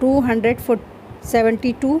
272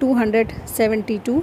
272।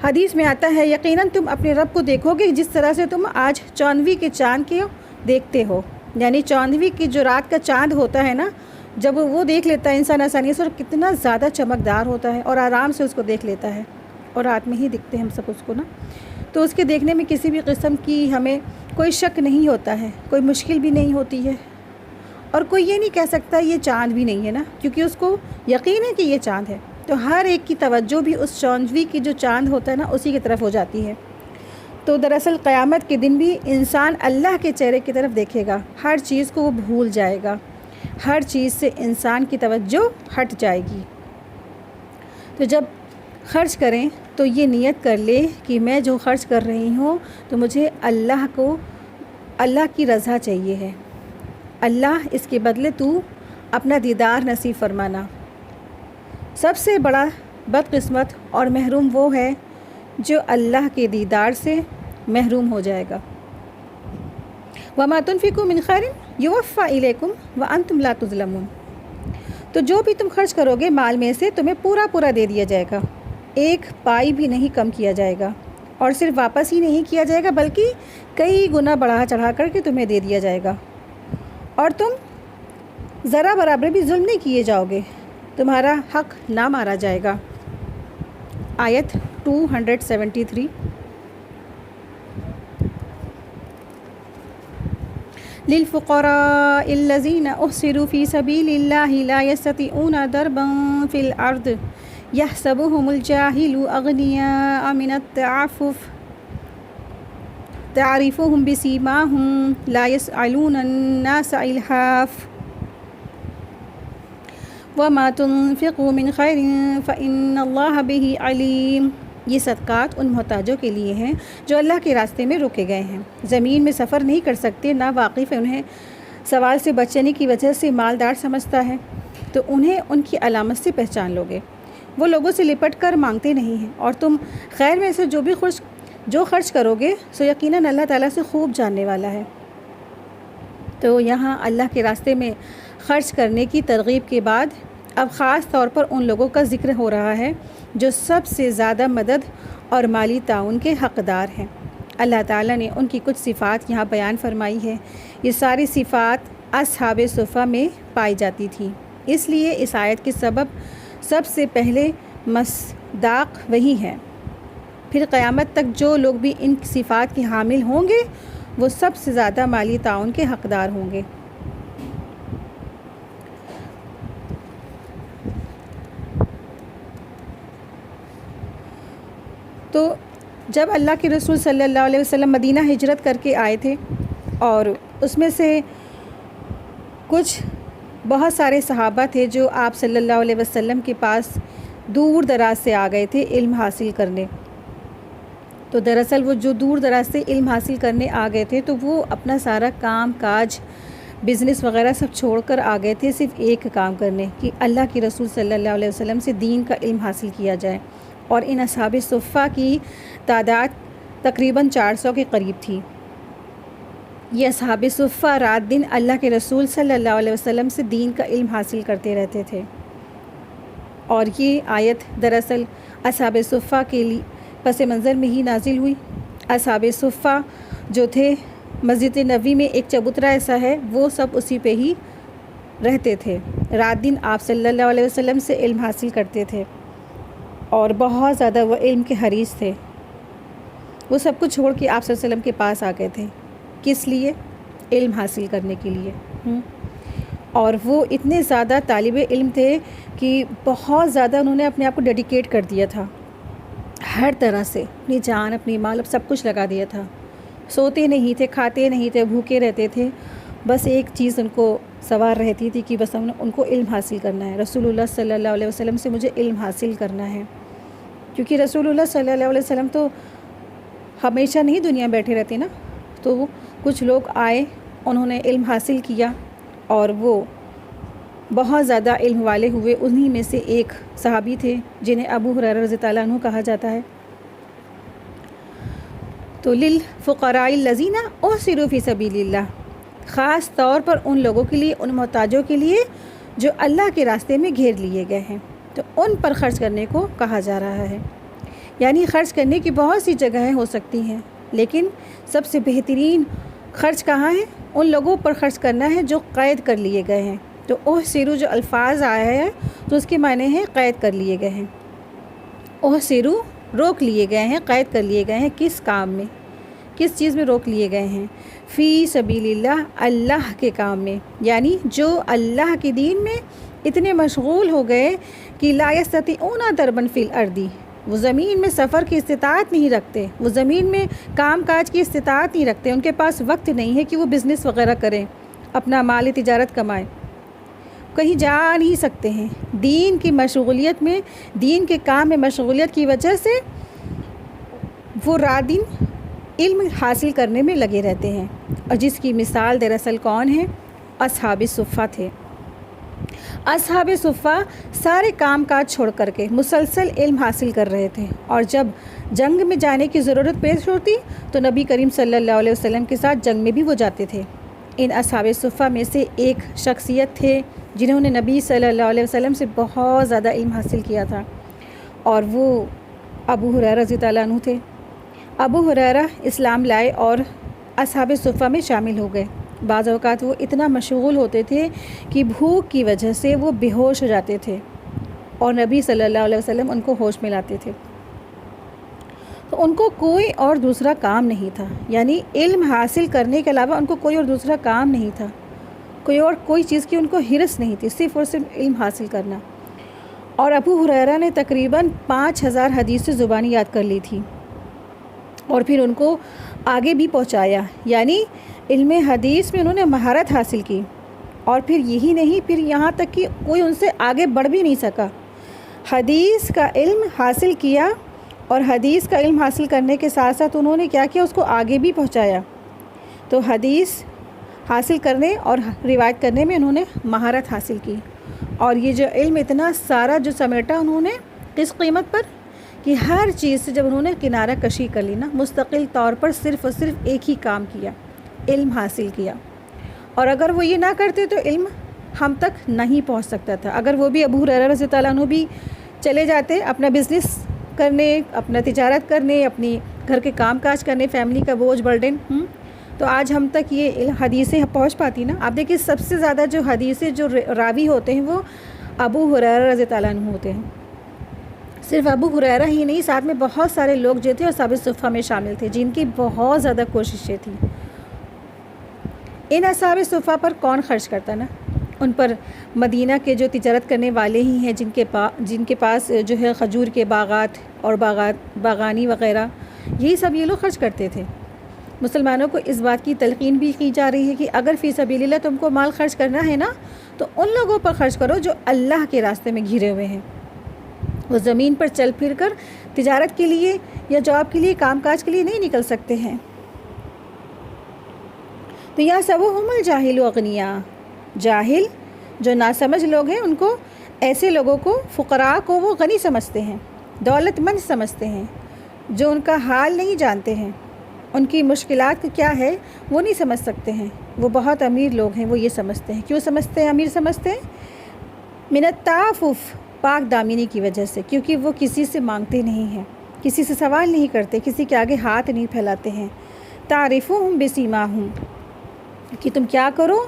حدیث میں آتا ہے یقیناً تم اپنے رب کو دیکھو گے جس طرح سے تم آج چاندوی کے چاند کو دیکھتے ہو. یعنی چاندوی کی جو رات کا چاند ہوتا ہے نا، جب وہ دیکھ لیتا ہے انسان آسانی سے، اور کتنا زیادہ چمکدار ہوتا ہے اور آرام سے اس کو دیکھ لیتا ہے، اور رات میں ہی دکھتے ہیں ہم سب اس کو نا، تو اس کے دیکھنے میں کسی بھی قسم کی ہمیں کوئی شک نہیں ہوتا ہے، کوئی مشکل بھی نہیں ہوتی ہے، اور کوئی یہ نہیں کہہ سکتا یہ چاند بھی نہیں ہے نا، کیونکہ اس کو یقین ہے کہ یہ چاند ہے. تو ہر ایک کی توجہ بھی اس چاندوی کی جو چاند ہوتا ہے نا اسی کی طرف ہو جاتی ہے. تو دراصل قیامت کے دن بھی انسان اللہ کے چہرے کی طرف دیکھے گا، ہر چیز کو وہ بھول جائے گا، ہر چیز سے انسان کی توجہ ہٹ جائے گی. تو جب خرچ کریں تو یہ نیت کر لے کہ میں جو خرچ کر رہی ہوں تو مجھے اللہ کی رضا چاہیے ہے. اللہ اس کے بدلے تو اپنا دیدار نصیب فرمانا. سب سے بڑا بدقسمت اور محروم وہ ہے جو اللہ کے دیدار سے محروم ہو جائے گا. وَمَا تُنْفِقُوا مِنْ خَيْرٍ يُوَفَّى إِلَيْكُمْ وَأَنْتُمْ لَا تُظْلَمُونَ. تو جو بھی تم خرچ کرو گے مال میں سے تمہیں پورا دے دیا جائے گا، ایک پائی بھی نہیں کم کیا جائے گا، اور صرف واپس ہی نہیں کیا جائے گا بلکہ کئی گنا بڑھا چڑھا کر کے تمہیں دے دیا جائے گا، اور تم ذرا برابر بھی ظلم نہیں کیے جاؤ گے، تمہارا حق نہ مارا جائے گا. آیت 273. للفقراء الذين احصروا في سبيل الله لا يستطيعون ضربا في الأرض يحسبهم الجاهل أغنياء من التعفف تعرفهم بسيماهم لا يسألون الناس إلحاف وما تنفقوا من خير فإن الله به عليم. یہ صدقات ان محتاجوں کے لیے ہیں جو اللہ کے راستے میں روکے گئے ہیں، زمین میں سفر نہیں کر سکتے، نہ واقف ہے، انہیں سوال سے بچنے کی وجہ سے مالدار سمجھتا ہے، تو انہیں ان کی علامت سے پہچان لوگے. وہ لوگوں سے لپٹ کر مانگتے نہیں ہیں، اور تم خیر میں سے جو خرچ کرو گے سو یقیناً اللہ تعالیٰ سے خوب جاننے والا ہے. تو یہاں اللہ کے راستے میں خرچ کرنے کی ترغیب کے بعد اب خاص طور پر ان لوگوں کا ذکر ہو رہا ہے جو سب سے زیادہ مدد اور مالی تعاون کے حقدار ہیں. اللہ تعالیٰ نے ان کی کچھ صفات یہاں بیان فرمائی ہے. یہ ساری صفات اصحاب صفہ میں پائی جاتی تھیں، اس لیے اس آیت کے سب سے پہلے مصداق وہی ہے. پھر قیامت تک جو لوگ بھی ان صفات کے حامل ہوں گے وہ سب سے زیادہ مالی تعاون کے حقدار ہوں گے. تو جب اللہ کے رسول صلی اللہ علیہ وسلم مدینہ ہجرت کر کے آئے تھے، اور اس میں سے کچھ بہت سارے صحابہ تھے جو آپ صلی اللہ علیہ وسلم کے پاس دور دراز سے آ گئے تھے علم حاصل کرنے. تو دراصل وہ جو دور دراز سے علم حاصل کرنے آ گئے تھے تو وہ اپنا سارا کام کاج بزنس وغیرہ سب چھوڑ کر آ گئے تھے صرف ایک کام کرنے کہ اللہ کے رسول صلی اللہ علیہ وسلم سے دین کا علم حاصل کیا جائے. اور ان اصحاب صفہ کی تعداد تقریباً 400 کے قریب تھی. یہ اصحاب صفہ رات دن اللہ کے رسول صلی اللہ علیہ وسلم سے دین کا علم حاصل کرتے رہتے تھے. اور یہ آیت دراصل اصحاب صفہ کے لیے پس منظر میں ہی نازل ہوئی. اصحاب صفہ جو تھے مسجد نبوی میں ایک چبوترا ایسا ہے، وہ سب اسی پہ ہی رہتے تھے، رات دن آپ صلی اللہ علیہ وسلم سے علم حاصل کرتے تھے، اور بہت زیادہ وہ علم کے حریص تھے. وہ سب کچھ چھوڑ کے آپ صلی اللہ علیہ وسلم کے پاس آ گئے تھے. کس لیے؟ علم حاصل کرنے کے لیے. اور وہ اتنے زیادہ طالب علم تھے کہ بہت زیادہ انہوں نے اپنے آپ کو ڈیڈیکیٹ کر دیا تھا، ہر طرح سے اپنی جان اپنی مال سب کچھ لگا دیا تھا. سوتے نہیں تھے، کھاتے نہیں تھے، بھوکے رہتے تھے. بس ایک چیز ان کو سوار رہتی تھی کہ بس ان کو علم حاصل کرنا ہے. رسول اللہ صلی اللہ علیہ وسلم سے مجھے علم حاصل کرنا ہے، کیونکہ رسول اللہ صلی اللہ علیہ وسلم تو ہمیشہ نہیں دنیا میں بیٹھے رہتے نا. تو کچھ لوگ آئے، انہوں نے علم حاصل کیا، اور وہ بہت زیادہ علم والے ہوئے. انہی میں سے ایک صحابی تھے جنہیں ابو ہریرہ رضی اللہ عنہ کہا جاتا ہے. تو للفقراء الذین احصروا فی سبیل اللہ، خاص طور پر ان لوگوں کے لیے، ان محتاجوں کے لیے جو اللہ کے راستے میں گھیر لیے گئے ہیں، تو ان پر خرچ کرنے کو کہا جا رہا ہے. یعنی خرچ کرنے کی بہت سی جگہیں ہو سکتی ہیں، لیکن سب سے بہترین خرچ کہاں ہے؟ ان لوگوں پر خرچ کرنا ہے جو قید کر لیے گئے ہیں۔ تو احسروا جو الفاظ آیا ہے تو اس کے معنی ہیں قید کر لیے گئے ہیں۔ احسروا روک لیے گئے ہیں، قید کر لیے گئے ہیں، کس کام میں، کس چیز میں روک لیے گئے ہیں؟ فی سبیل اللہ، اللہ کے کام میں، یعنی جو اللہ کے دین میں اتنے مشغول ہو گئے کہ لا یستطیعون ضربا فی الارض، وہ زمین میں سفر کی استطاعت نہیں رکھتے، وہ زمین میں کام کاج کی استطاعت نہیں رکھتے، ان کے پاس وقت نہیں ہے کہ وہ بزنس وغیرہ کریں، اپنا مال تجارت کمائیں، کہیں جا نہیں سکتے ہیں۔ دین کی مشغولیت میں، دین کے کام میں مشغولیت کی وجہ سے وہ رات دن علم حاصل کرنے میں لگے رہتے ہیں، اور جس کی مثال دراصل کون ہے؟ اصحاب صفہ تھے۔ اصحاب صفہ سارے کام کاج چھوڑ کر کے مسلسل علم حاصل کر رہے تھے، اور جب جنگ میں جانے کی ضرورت پیش ہوتی تو نبی کریم صلی اللہ علیہ وسلم کے ساتھ جنگ میں بھی وہ جاتے تھے۔ ان اصحاب صفہ میں سے ایک شخصیت تھے جنہوں نے نبی صلی اللہ علیہ وسلم سے بہت زیادہ علم حاصل کیا تھا، اور وہ ابو ہریرہ رضی اللہ عنہ تھے۔ ابو ہریرہ اسلام لائے اور اصحاب صفہ میں شامل ہو گئے۔ بعض اوقات وہ اتنا مشغول ہوتے تھے کہ بھوک کی وجہ سے وہ بے ہوش ہو جاتے تھے، اور نبی صلی اللہ علیہ وسلم ان کو ہوش میں لاتے تھے۔ تو ان کو کوئی اور دوسرا کام نہیں تھا، یعنی علم حاصل کرنے کے علاوہ ان کو کوئی اور دوسرا کام نہیں تھا، کوئی چیز کی ان کو ہرس نہیں تھی، صرف اور صرف علم حاصل کرنا۔ اور ابو ہریرہ نے تقریباً 5000 حدیث زبانی یاد کر لی تھی، اور پھر ان کو آگے بھی پہنچایا، یعنی علم حدیث میں انہوں نے مہارت حاصل کی، اور پھر یہی نہیں، پھر یہاں تک کہ کوئی ان سے آگے بڑھ بھی نہیں سکا۔ حدیث کا علم حاصل کیا، اور حدیث کا علم حاصل کرنے کے ساتھ ساتھ انہوں نے کیا کیا؟ اس کو آگے بھی پہنچایا۔ تو حدیث حاصل کرنے اور روایت کرنے میں انہوں نے مہارت حاصل کی، اور یہ جو علم اتنا سارا جو سمیٹا انہوں نے کس قیمت پر، کہ ہر چیز سے جب انہوں نے کنارہ کشی کر لی نا، مستقل طور پر صرف اور صرف ایک ہی کام کیا، علم حاصل کیا۔ اور اگر وہ یہ نہ کرتے تو علم ہم تک نہیں پہنچ سکتا تھا۔ اگر وہ بھی ابو ہریرہ رضی اللہ عنہ بھی چلے جاتے اپنا بزنس کرنے، اپنا تجارت کرنے، اپنی گھر کے کام کاج کرنے، فیملی کا بوجھ برڈن، تو آج ہم تک یہ حدیثیں پہنچ پاتی نا۔ آپ دیکھیں سب سے زیادہ جو حدیثیں جو راوی ہوتے ہیں وہ ابو ہریرہ رضی اللہ عنہ ہوتے ہیں۔ صرف ابو ہریرہ ہی نہیں، ساتھ میں بہت سارے لوگ جو تھے اصحاب صفہ میں شامل تھے، جن کی بہت زیادہ کوششیں تھیں۔ ان اصحاب صفہ پر کون خرچ کرتا نا؟ ان پر مدینہ کے جو تجارت کرنے والے ہی ہیں، جن کے پاس جو ہے کھجور کے باغات اور باغانی وغیرہ، یہی سب یہ لوگ خرچ کرتے تھے۔ مسلمانوں کو اس بات کی تلقین بھی کی جا رہی ہے کہ اگر فی سبیل اللہ تم کو مال خرچ کرنا ہے نا، تو ان لوگوں پر خرچ کرو جو اللہ کے راستے میں گھرے ہوئے ہیں، وہ زمین پر چل پھر کر تجارت کے لیے یا جاب کے لیے، کام کاج کے لیے نہیں نکل سکتے ہیں۔ تو یا سبھم الجاہل اغنیاء، جاہل جو ناسمجھ لوگ ہیں ان کو، ایسے لوگوں کو، فقراء کو وہ غنی سمجھتے ہیں، دولت مند سمجھتے ہیں، جو ان کا حال نہیں جانتے ہیں، ان کی مشکلات کیا ہے وہ نہیں سمجھ سکتے ہیں۔ وہ بہت امیر لوگ ہیں، وہ یہ سمجھتے ہیں۔ کیوں سمجھتے ہیں؟ امیر سمجھتے ہیں من التعفف، پاک دامنی کی وجہ سے، کیونکہ وہ کسی سے مانگتے نہیں ہیں، کسی سے سوال نہیں کرتے، کسی کے آگے ہاتھ نہیں پھیلاتے ہیں۔ تعرفہم بسیماہم، کہ تم کیا کرو،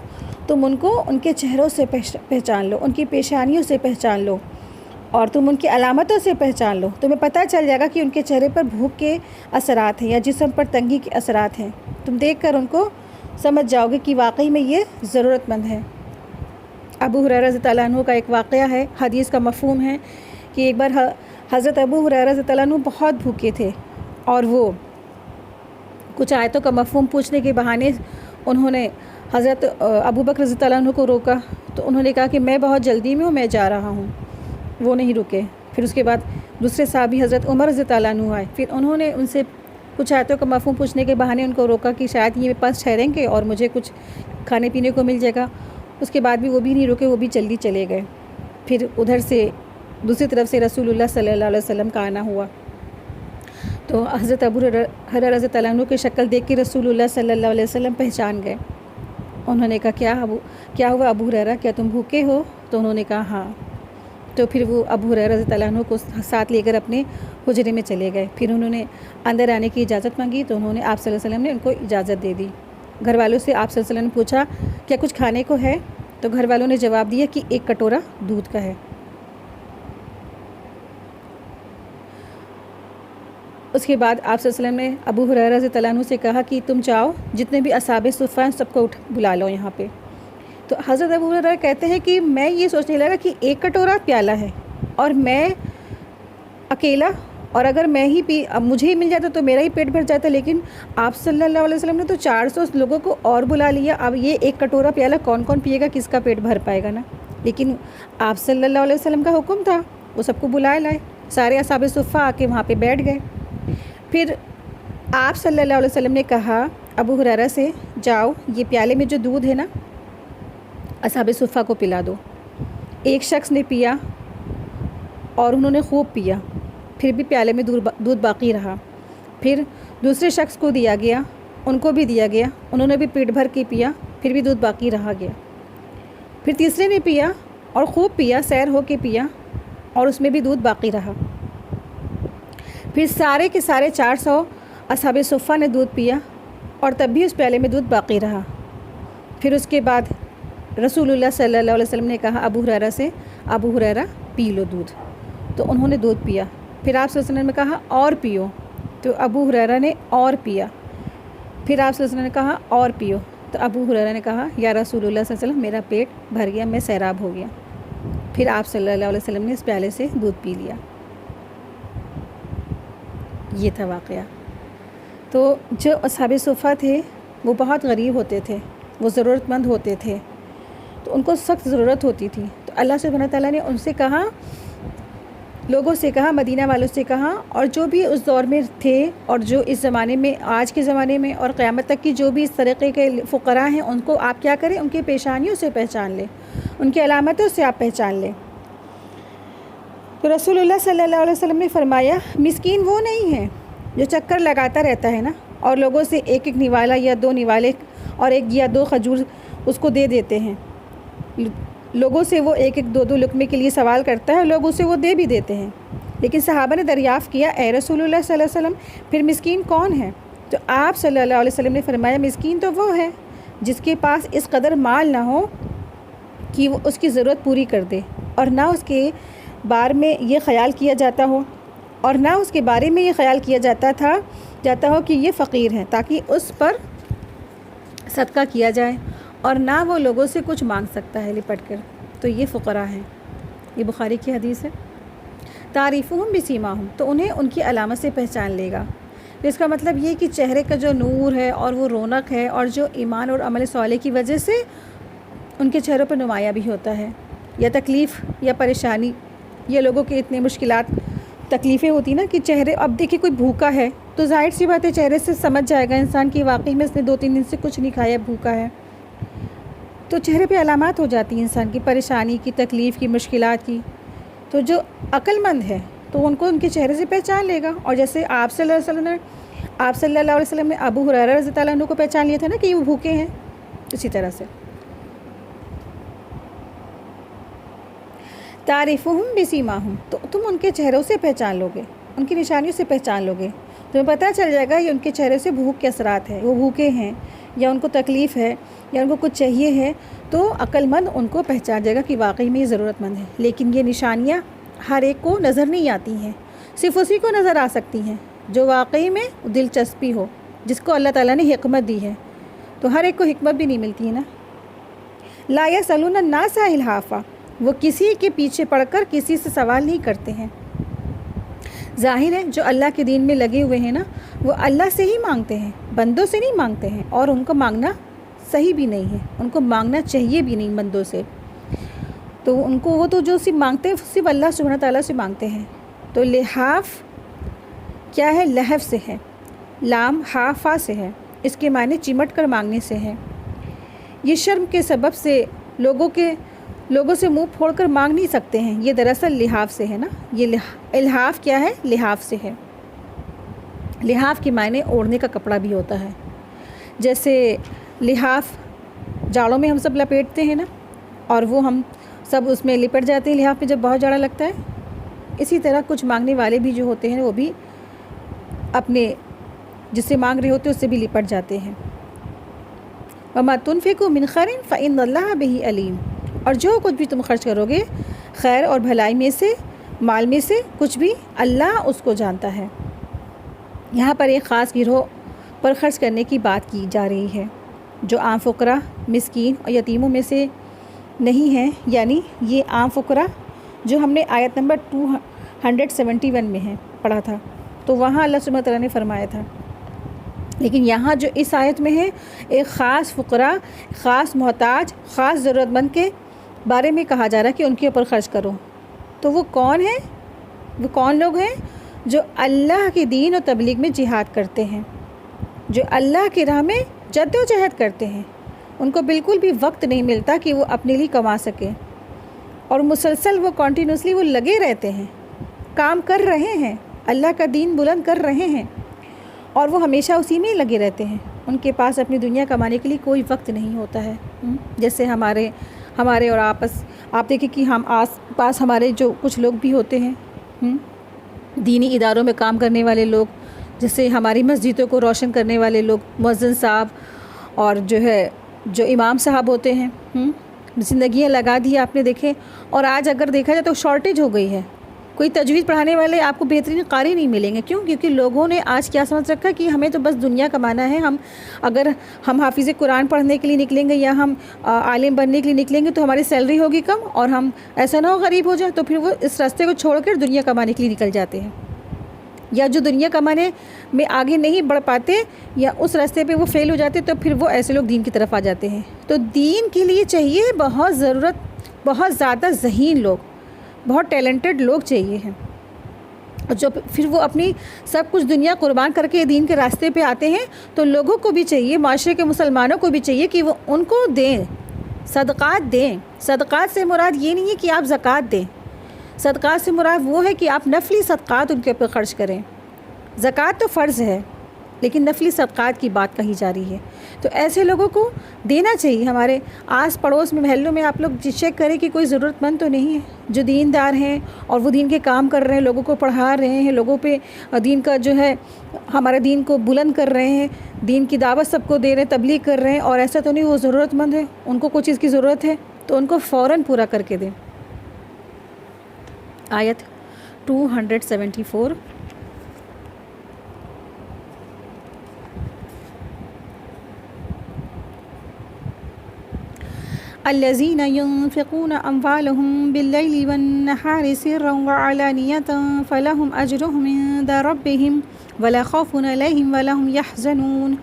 تم ان کو ان کے چہروں سے پہچان لو، ان کی پیشانیوں سے پہچان لو، اور تم ان کی علامتوں سے پہچان لو۔ تمہیں پتہ چل جائے گا کہ ان کے چہرے پر بھوک کے اثرات ہیں یا جسم پر تنگی کے اثرات ہیں۔ تم دیکھ کر ان کو سمجھ جاؤ گے کہ واقعی میں یہ ضرورت مند ہے۔ ابو ہریرہ رضی اللہ عنہ کا ایک واقعہ ہے، حدیث کا مفہوم ہے کہ ایک بار حضرت ابو ہریرہ رضی اللہ عنہ بہت بھوکے تھے، اور وہ کچھ آیتوں کا مفہوم پوچھنے کے بہانے انہوں نے حضرت ابو بکر رضی اللہ عنہ کو روکا، تو انہوں نے کہا کہ میں بہت جلدی میں ہوں، میں جا رہا ہوں۔ وہ نہیں رکے۔ پھر اس کے بعد دوسرے صحابی حضرت عمر رضی اللہ عنہ آئے، پھر انہوں نے ان سے کچھ آیتوں کا مفہوم پوچھنے کے بہانے ان کو روکا کہ شاید یہ میرے پاس ٹھہریں گے اور مجھے کچھ کھانے پینے کو مل جائے گا۔ اس کے بعد بھی وہ بھی نہیں رکے، وہ بھی جلدی چلے گئے۔ پھر ادھر سے دوسری طرف سے رسول اللہ صلی اللہ علیہ وسلم کا آنا ہوا، تو حضرت ابو ہریرہ رضی اللہ عنہ کی شکل دیکھ کے رسول اللہ صلی اللہ علیہ وسلم پہچان گئے۔ انہوں نے کہا کیا ہوا ابو ہریرہ، کیا تم بھوکے ہو؟ تو انہوں نے کہا ہاں۔ تو پھر وہ ابو ہریرہ رضی اللہ عنہ کو ساتھ لے کر اپنے حجرے میں چلے گئے. پھر انہوں نے اندر آنے کی اجازت مانگی تو انہوں نے آپ صلی اللہ علیہ وسلم نے ان کو اجازت دے دی. گھر والوں سے آپ صلی اللہ علیہ وسلم نے پوچھا کیا کچھ کھانے کو ہے؟ تو گھر والوں نے جواب دیا کہ 1 کٹورا دودھ کا ہے. اس کے بعد آپ صلی اللہ علیہ وسلم نے ابو ہریرہ رضی اللہ عنہ سے کہا کہ تم جاؤ جتنے بھی اصحاب صفہ ہیں سب کو بلا لو یہاں پہ. تو حضرت ابو ہریرہ کہتے ہیں کہ میں یہ سوچنے لگا کہ 1 کٹورا پیالہ ہے اور میں اکیلا، اور اگر میں ہی اب مجھے ہی مل جاتا تو میرا ہی پیٹ بھر جاتا، لیکن آپ صلی اللہ علیہ وسلم نے تو 400 لوگوں کو اور بلا لیا. اب یہ 1 کٹورا پیالہ کون کون پیے گا، کس کا پیٹ بھر پائے گا نا. لیکن آپ صلی اللہ علیہ وسلم کا حکم تھا، وہ سب کو لائے. سارے اصحاب صفہ آ کے وہاں پہ بیٹھ گئے. پھر آپ صلی اللہ علیہ وسلم نے کہا ابو ہریرہ سے جاؤ یہ پیالے میں جو دودھ ہے نا اصحاب صفہ کو پلا دو. ایک شخص نے پیا اور انہوں نے خوب پیا، پھر بھی پیالے میں دودھ باقی رہا. پھر دوسرے شخص کو دیا گیا، ان کو بھی دیا گیا، انہوں نے بھی پیٹ بھر کے پیا، پھر بھی دودھ باقی رہا گیا. پھر تیسرے نے پیا اور خوب پیا، سیر ہو کے پیا، اور اس میں بھی دودھ باقی رہا. پھر سارے کے سارے 400 اصحاب صفہ نے دودھ پیا اور تب بھی اس پیالے میں دودھ باقی رہا. پھر اس کے بعد رسول اللہ صلی اللہ علیہ وسلم نے کہا ابو ہریرہ سے ابو ہریرہ پی لو دودھ. تو انہوں نے دودھ پیا. پھر آپ صلی اللہ علیہ وسلم نے کہا اور پیو، تو ابو ہریرہ نے اور پیا. پھر آپ صلی اللہ علیہ وسلم نے کہا اور پیو، تو ابو ہریرہ نے کہا یا رسول اللہ صلی اللہ علیہ وسلم میرا پیٹ بھر گیا، میں سیراب ہو گیا. پھر آپ صلی اللہ علیہ وسلم نے اس پیالے سے دودھ پی لیا. یہ تھا واقعہ. تو جو اصحاب صفہ تھے وہ بہت غریب ہوتے تھے، وہ ضرورت مند ہوتے تھے، تو ان کو سخت ضرورت ہوتی تھی. تو اللہ سبحانہ تعالیٰ نے ان سے کہا، لوگوں سے کہا، مدینہ والوں سے کہا، اور جو بھی اس دور میں تھے اور جو اس زمانے میں، آج کے زمانے میں اور قیامت تک کی جو بھی اس طریقے کے فقراء ہیں، ان کو آپ کیا کریں، ان کی پیشانیوں سے پہچان لیں، ان کی علامتوں سے آپ پہچان لیں. تو رسول اللہ صلی اللہ علیہ وسلم نے فرمایا مسکین وہ نہیں ہے جو چکر لگاتا رہتا ہے نا اور لوگوں سے 1 نوالا یا 2 نوالے اور 1 یا 2 کھجور اس کو دے دیتے ہیں. لوگوں سے وہ 1 2 لقمے کے لیے سوال کرتا ہے، لوگ اسے وہ دے بھی دیتے ہیں. لیکن صحابہ نے دریافت کیا اے رسول اللہ صلی اللہ علیہ وسلم پھر مسکین کون ہے؟ تو آپ صلی اللہ علیہ وسلم نے فرمایا مسکین تو وہ ہے جس کے پاس اس قدر مال نہ ہو کہ وہ اس کی ضرورت پوری کر دے، اور نہ اس کے بارے میں یہ خیال کیا جاتا ہو، اور نہ اس کے بارے میں یہ خیال کیا جاتا ہو کہ یہ فقیر ہے تاکہ اس پر صدقہ کیا جائے، اور نہ وہ لوگوں سے کچھ مانگ سکتا ہے لپٹ کر. تو یہ فقراء ہیں. یہ بخاری کی حدیث ہے. تعریفہم بسیماہم، تو انہیں ان کی علامت سے پہچان لے گا. اس کا مطلب یہ کہ چہرے کا جو نور ہے اور وہ رونق ہے اور جو ایمان اور عمل صالح کی وجہ سے ان کے چہروں پر نمایاں بھی ہوتا ہے، یا تکلیف یا پریشانی، یا لوگوں کے اتنے مشکلات تکلیفیں ہوتی نا کہ چہرے، اب دیکھیں کوئی بھوکا ہے تو ظاہر سی بات ہے چہرے سے سمجھ جائے گا انسان کی واقعی میں اس نے 2-3 دن سے کچھ نہیں کھایا، بھوکا ہے. تو چہرے پہ علامات ہو جاتی ہیں انسان کی پریشانی کی، تکلیف کی، مشکلات کی. تو جو عقل مند ہے تو ان کو ان کے چہرے سے پہچان لے گا. اور جیسے آپ صلی اللہ علیہ وسلم نے ابو ہریرہ رضی اللہ عنہ کو پہچان لیا تھا نا کہ وہ بھوکے ہیں، اسی طرح سے. تعریفہم بسیماہم، تو تم ان کے چہروں سے پہچان لو گے، ان کی نشانیوں سے پہچان لو گے. تمہیں پتہ چل جائے گا یہ ان کے چہرے سے بھوک کے اثرات ہیں، وہ بھوکے ہیں یا ان کو تکلیف ہے یا ان کو کچھ چاہیے ہے. تو عقل مند ان کو پہچان جائے گا کہ واقعی میں یہ ضرورت مند ہے. لیکن یہ نشانیاں ہر ایک کو نظر نہیں آتی ہیں، صرف اسی کو نظر آ سکتی ہیں جو واقعی میں دلچسپی ہو، جس کو اللہ تعالیٰ نے حکمت دی ہے. تو ہر ایک کو حکمت بھی نہیں ملتی ہے نا. لا یسألون الناس الحافا، وہ کسی کے پیچھے پڑھ کر کسی سے سوال نہیں کرتے ہیں. ظاہر ہے جو اللہ کے دین میں لگے ہوئے ہیں نا وہ اللہ سے ہی مانگتے ہیں، بندوں سے نہیں مانگتے ہیں، اور ان کو مانگنا صحیح بھی نہیں ہے، ان کو مانگنا چاہیے بھی نہیں بندوں سے. تو ان کو وہ تو جو صرف مانگتے ہیں صرف اللہ سبحانہ تعالیٰ سے مانگتے ہیں. تو لحاف کیا ہے؟ لحف سے ہے، لام حافا سے ہے، اس کے معنی چمٹ کر مانگنے سے ہے. یہ شرم کے سبب سے لوگوں سے منہ پھوڑ کر مانگ نہیں سکتے ہیں، یہ دراصل لحاف سے ہے نا. یہ الحاف کیا ہے؟ لحاف سے ہے. لحاف کے معنی اوڑھنے کا کپڑا بھی ہوتا ہے. جیسے لحاف جاڑوں میں ہم سب لپیٹتے ہیں نا، اور وہ ہم سب اس میں لپٹ جاتے ہیں لحاف میں جب بہت جاڑا لگتا ہے. اسی طرح کچھ مانگنے والے بھی جو ہوتے ہیں وہ بھی اپنے جس سے مانگ رہے ہوتے ہیں اس سے بھی لپٹ جاتے ہیں. وما تنفقوا من خیر فإن اللہ بہ علیم. اور جو کچھ بھی تم خرچ کرو گے خیر اور بھلائی میں سے، مال میں سے کچھ بھی، اللہ اس کو جانتا ہے. یہاں پر ایک خاص گروہ پر خرچ کرنے کی بات کی جا رہی ہے جو عام فقراء، مسکین اور یتیموں میں سے نہیں ہیں. یعنی یہ عام فقراء جو ہم نے آیت نمبر 271 میں ہے پڑھا تھا، تو وہاں اللہ سبحانہ تعالیٰ نے فرمایا تھا. لیکن یہاں جو اس آیت میں ہے ایک خاص فقراء، خاص محتاج، خاص ضرورت مند کے بارے میں کہا جا رہا ہے کہ ان کے اوپر خرچ کرو. تو وہ کون ہیں؟ وہ کون لوگ ہیں؟ جو اللہ کے دین اور تبلیغ میں جہاد کرتے ہیں، جو اللہ کی راہ میں جد و جہد کرتے ہیں. ان کو بالکل بھی وقت نہیں ملتا کہ وہ اپنے لیے کما سکیں، اور مسلسل وہ کنٹینیوسلی وہ لگے رہتے ہیں، کام کر رہے ہیں، اللہ کا دین بلند کر رہے ہیں، اور وہ ہمیشہ اسی میں لگے رہتے ہیں. ان کے پاس اپنی دنیا کمانے کے لیے کوئی وقت نہیں ہوتا ہے. جیسے ہمارے اور آپ دیکھیں کہ ہم آس پاس ہمارے جو کچھ لوگ بھی ہوتے ہیں دینی اداروں میں کام کرنے والے لوگ، جیسے ہماری مسجدوں کو روشن کرنے والے لوگ، مؤذن صاحب اور جو امام صاحب ہوتے ہیں، زندگیاں لگا دی آپ نے دیکھے. اور آج اگر دیکھا جائے تو شارٹیج ہو گئی ہے. کوئی تجوید پڑھانے والے آپ کو بہترین قاری نہیں ملیں گے. کیوں؟ کیونکہ لوگوں نے آج کیا سمجھ رکھا کہ ہمیں تو بس دنیا کمانا ہے. اگر ہم حافظ قرآن پڑھنے کے لیے نکلیں گے یا ہم عالم بننے کے لیے نکلیں گے تو ہماری سیلری ہوگی کم، اور ہم ایسا نہ ہو غریب ہو جائے، تو پھر وہ اس راستے کو چھوڑ کر دنیا کمانے کے لیے نکل جاتے ہیں. یا جو دنیا کمانے میں آگے نہیں بڑھ پاتے یا اس راستے پہ وہ فیل ہو جاتے، تو پھر وہ ایسے لوگ دین کی طرف آ جاتے ہیں. تو دین کے لیے چاہیے بہت زیادہ ذہین لوگ، بہت ٹیلنٹڈ لوگ چاہیے ہیں. اور جو پھر وہ اپنی سب کچھ دنیا قربان کر کے دین کے راستے پہ آتے ہیں، تو لوگوں کو بھی چاہیے، معاشرے کے مسلمانوں کو بھی چاہیے کہ وہ ان کو دیں، صدقات دیں. صدقات سے مراد یہ نہیں ہے کہ آپ زکوٰۃ دیں. صدقات سے مراد وہ ہے کہ آپ نفلی صدقات ان کے اوپر خرچ کریں. زکوٰۃ تو فرض ہے، لیکن نفلی صدقات کی بات کہی جا رہی ہے. تو ایسے لوگوں کو دینا چاہیے. ہمارے آس پڑوس میں، محلوں میں آپ لوگ چیک کریں کہ کوئی ضرورت مند تو نہیں ہے جو دیندار ہیں اور وہ دین کے کام کر رہے ہیں، لوگوں کو پڑھا رہے ہیں، لوگوں پہ دین کا ہمارے دین کو بلند کر رہے ہیں، دین کی دعوت سب کو دے رہے ہیں، تبلیغ کر رہے ہیں، اور ایسا تو نہیں وہ ضرورت مند ہے، ان کو کوئی چیز کی ضرورت ہے تو ان کو فوراً پورا کر کے دیں. آیت 274. الذين ينفقون أموالهم بالليل والنهار سرا وعلانية فلهم أجرهم عند ربهم ولا خوف عليهم ولا هم يحزنون.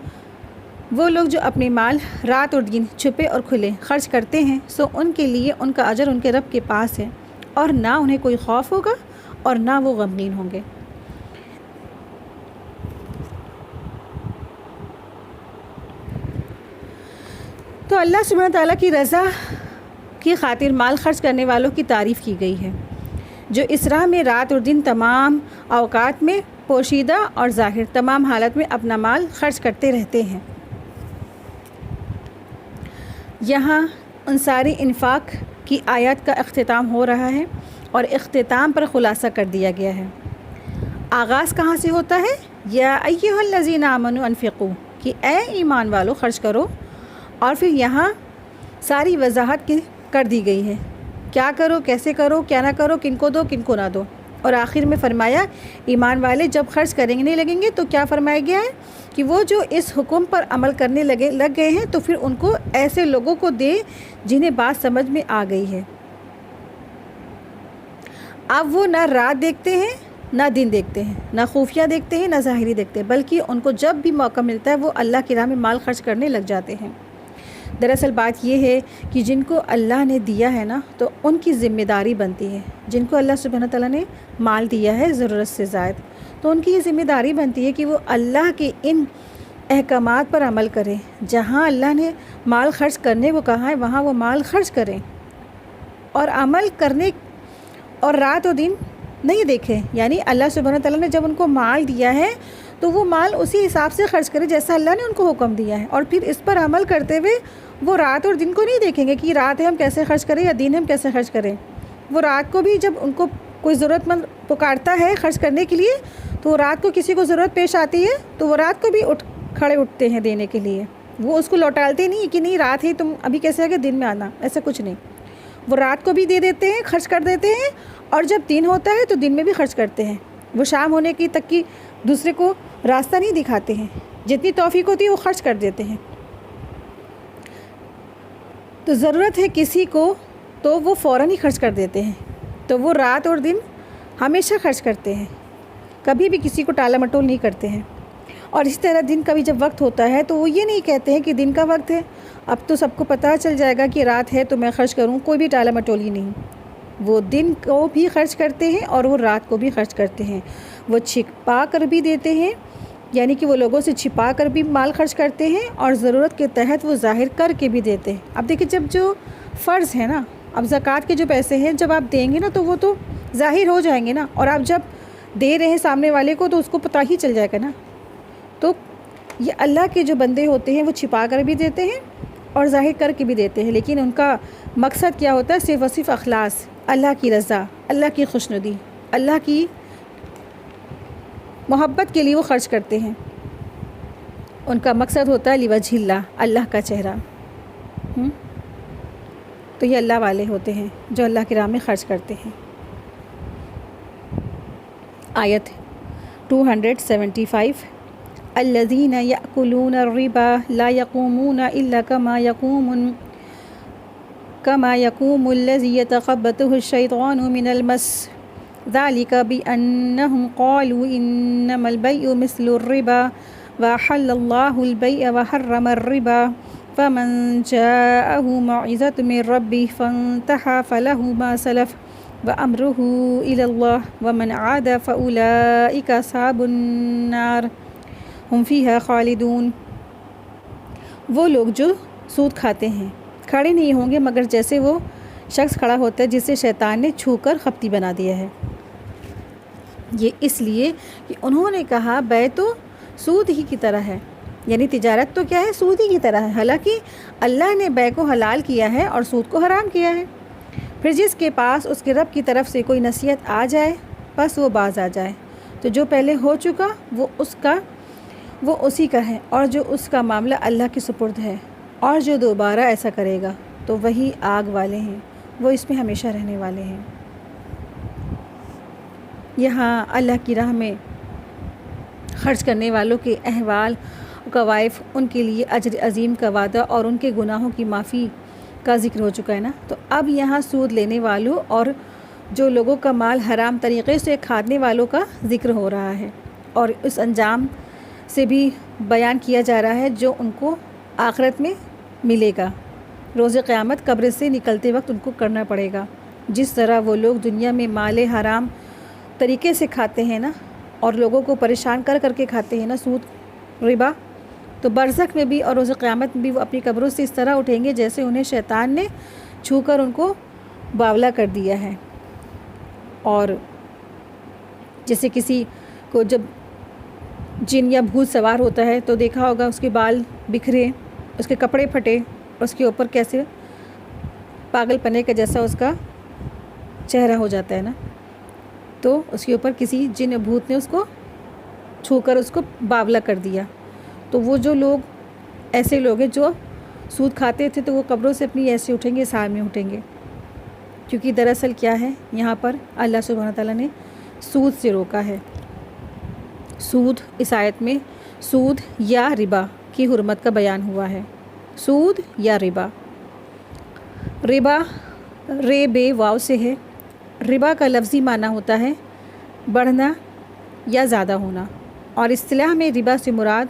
وہ لوگ جو اپنے مال رات اور دن چھپے اور کھلے خرچ کرتے ہیں، سو ان کے لیے ان کا اجر ان کے رب کے پاس ہے، اور نہ انہیں کوئی خوف ہوگا اور نہ وہ غمگین ہوں گے. تو اللہ سبحانہ تعالیٰ کی رضا کی خاطر مال خرچ کرنے والوں کی تعریف کی گئی ہے، جو اس راہ میں رات اور دن تمام اوقات میں پوشیدہ اور ظاہر تمام حالت میں اپنا مال خرچ کرتے رہتے ہیں. یہاں انصاری انفاق کی آیات کا اختتام ہو رہا ہے، اور اختتام پر خلاصہ کر دیا گیا ہے. آغاز کہاں سے ہوتا ہے؟ یا ایھا الذین آمنوا انفقوا، کہ اے ایمان والو خرچ کرو. اور پھر یہاں ساری وضاحت کر دی گئی ہے، کیا کرو، کیسے کرو، کیا نہ کرو، کن کو دو، کن کو نہ دو. اور آخر میں فرمایا ایمان والے جب خرچ کرنے لگیں گے تو کیا فرمایا گیا ہے کہ وہ جو اس حکم پر عمل کرنے لگ گئے ہیں تو پھر ان کو ایسے لوگوں کو دے جنہیں بات سمجھ میں آ گئی ہے. اب وہ نہ رات دیکھتے ہیں نہ دن دیکھتے ہیں، نہ خفیہ دیکھتے ہیں نہ ظاہری دیکھتے ہیں، بلکہ ان کو جب بھی موقع ملتا ہے وہ اللہ کی راہ میں مال خرچ کرنے لگ جاتے ہیں. دراصل بات یہ ہے کہ جن کو اللہ نے دیا ہے نا تو ان کی ذمہ داری بنتی ہے. جن کو اللہ سبحانہ تعالیٰ نے مال دیا ہے ضرورت سے زائد، تو ان کی یہ ذمہ داری بنتی ہے کہ وہ اللہ کے ان احکامات پر عمل کریں. جہاں اللہ نے مال خرچ کرنے کو کہا ہے وہاں وہ مال خرچ کریں، اور عمل کرنے اور رات و دن نہیں دیکھیں. یعنی اللہ سبحانہ تعالیٰ نے جب ان کو مال دیا ہے تو وہ مال اسی حساب سے خرچ کرے جیسا اللہ نے ان کو حکم دیا ہے، اور پھر اس پر عمل کرتے ہوئے وہ رات اور دن کو نہیں دیکھیں گے کہ رات ہے ہم کیسے خرچ کریں یا دن ہم کیسے خرچ کریں۔ وہ رات کو بھی جب ان کو کوئی ضرورت مند پکارتا ہے خرچ کرنے کے لیے، تو رات کو کسی کو ضرورت پیش آتی ہے تو وہ رات کو بھی کھڑے اٹھتے ہیں دینے کے لیے۔ وہ اس کو لوٹالتے نہیں کہ نہیں رات ہے تم ابھی کیسے آگے دن میں آنا، ایسا کچھ نہیں۔ وہ رات کو بھی دے دیتے ہیں، خرچ کر دیتے ہیں، اور جب دن ہوتا ہے تو دن میں بھی خرچ کرتے ہیں۔ وہ شام ہونے کی تک کی دوسرے کو راستہ نہیں دکھاتے ہیں، جتنی توفیق ہوتی ہے وہ خرچ کر دیتے ہیں۔ تو ضرورت ہے کسی کو تو وہ فوراً ہی خرچ کر دیتے ہیں، تو وہ رات اور دن ہمیشہ خرچ کرتے ہیں، کبھی بھی کسی کو ٹالا مٹول نہیں کرتے ہیں۔ اور اس طرح دن کا بھی جب وقت ہوتا ہے تو وہ یہ نہیں کہتے ہیں کہ دن کا وقت ہے اب تو سب کو پتہ چل جائے گا کہ رات ہے تو میں خرچ کروں، کوئی بھی ٹالا مٹولی نہیں۔ وہ دن کو بھی خرچ کرتے ہیں اور وہ رات کو بھی خرچ کرتے ہیں۔ وہ چھپا کر بھی دیتے ہیں، یعنی کہ وہ لوگوں سے چھپا کر بھی مال خرچ کرتے ہیں، اور ضرورت کے تحت وہ ظاہر کر کے بھی دیتے ہیں۔ اب دیکھیں جب جو فرض ہے نا، اب زکوٰۃ کے جو پیسے ہیں جب آپ دیں گے نا تو وہ تو ظاہر ہو جائیں گے نا، اور آپ جب دے رہے ہیں سامنے والے کو تو اس کو پتہ ہی چل جائے گا نا۔ تو یہ اللہ کے جو بندے ہوتے ہیں وہ چھپا کر بھی دیتے ہیں اور ظاہر کر کے بھی دیتے ہیں، لیکن ان کا مقصد کیا ہوتا ہے؟ صرف و صرف اخلاص، اللہ کی رضا، اللہ کی خوشنودی، اللہ کی محبت کے لیے وہ خرچ کرتے ہیں۔ ان کا مقصد ہوتا ہے لوجہ اللہ، اللہ کا چہرہ۔ تو یہ اللہ والے ہوتے ہیں جو اللہ کی راہ میں خرچ کرتے ہیں۔ آیت 275 الذین یأکلون الربا لا یقومون الا کما یقوم الذی یتخبطہ الشیطان من المس ذلک بأنہم قالوا انما البیع مثل الربا وأحل اللہ البیع وحرم الربا فمن جاءه موعظة من ربه فانتهى فله ما سلف وأمره إلى الله ومن عاد فأولئك أصحاب النار هم فيها خالدون۔ وہ لوگ جو سود کھاتے ہیں کھڑے نہیں ہوں گے مگر جیسے وہ شخص کھڑا ہوتا ہے جسے شیطان نے چھو کر خپتی بنا دیا ہے۔ یہ اس لیے کہ انہوں نے کہا بیع تو سود ہی کی طرح ہے، یعنی تجارت تو کیا ہے؟ سود ہی کی طرح ہے، حالانکہ اللہ نے بیع کو حلال کیا ہے اور سود کو حرام کیا ہے۔ پھر جس کے پاس اس کے رب کی طرف سے کوئی نصیحت آ جائے بس وہ باز آ جائے، تو جو پہلے ہو چکا وہ اسی کا ہے، اور جو اس کا معاملہ اللہ کے سپرد ہے، اور جو دوبارہ ایسا کرے گا تو وہی آگ والے ہیں، وہ اس میں ہمیشہ رہنے والے ہیں۔ یہاں اللہ کی راہ میں خرچ کرنے والوں کے احوال کوائف، ان کے لیے اجر عظیم کا وعدہ اور ان کے گناہوں کی معافی کا ذکر ہو چکا ہے نا۔ تو اب یہاں سود لینے والوں اور جو لوگوں کا مال حرام طریقے سے کھانے والوں کا ذکر ہو رہا ہے، اور اس انجام سے بھی بیان کیا جا رہا ہے جو ان کو آخرت میں ملے گا، روز قیامت قبر سے نکلتے وقت ان کو کرنا پڑے گا۔ جس طرح وہ لوگ دنیا میں مال حرام طریقے سے کھاتے ہیں نا، اور لوگوں کو پریشان کر کے کھاتے ہیں نا سود ربا، تو برزخ میں بھی اور روز قیامت میں بھی وہ اپنی قبروں سے اس طرح اٹھیں گے جیسے انہیں شیطان نے چھو کر ان کو باولا کر دیا ہے۔ اور جیسے کسی کو جب جن یا بھوت سوار ہوتا ہے تو دیکھا ہوگا اس کے بال بکھرے، اس کے کپڑے پھٹے، اس کے اوپر کیسے پاگل پنے کا جیسا اس کا چہرہ ہو جاتا ہے نا، تو اس کے اوپر کسی جن بھوت نے اس کو چھو کر اس کو باولا کر دیا۔ تو وہ جو لوگ ایسے لوگ ہیں جو سود کھاتے تھے تو وہ قبروں سے اپنی ایسے اٹھیں گے، سال میں اٹھیں گے، کیونکہ دراصل کیا ہے یہاں پر اللہ سبحانہ تعالیٰ نے سود سے روکا ہے۔ سود اس آیت میں سود یا ربا کی حرمت کا بیان ہوا ہے۔ سود یا ربا، ربا رے بے واو سے ہے۔ ربا کا لفظی معنی ہوتا ہے بڑھنا یا زیادہ ہونا، اور اصطلاح میں ربا سے مراد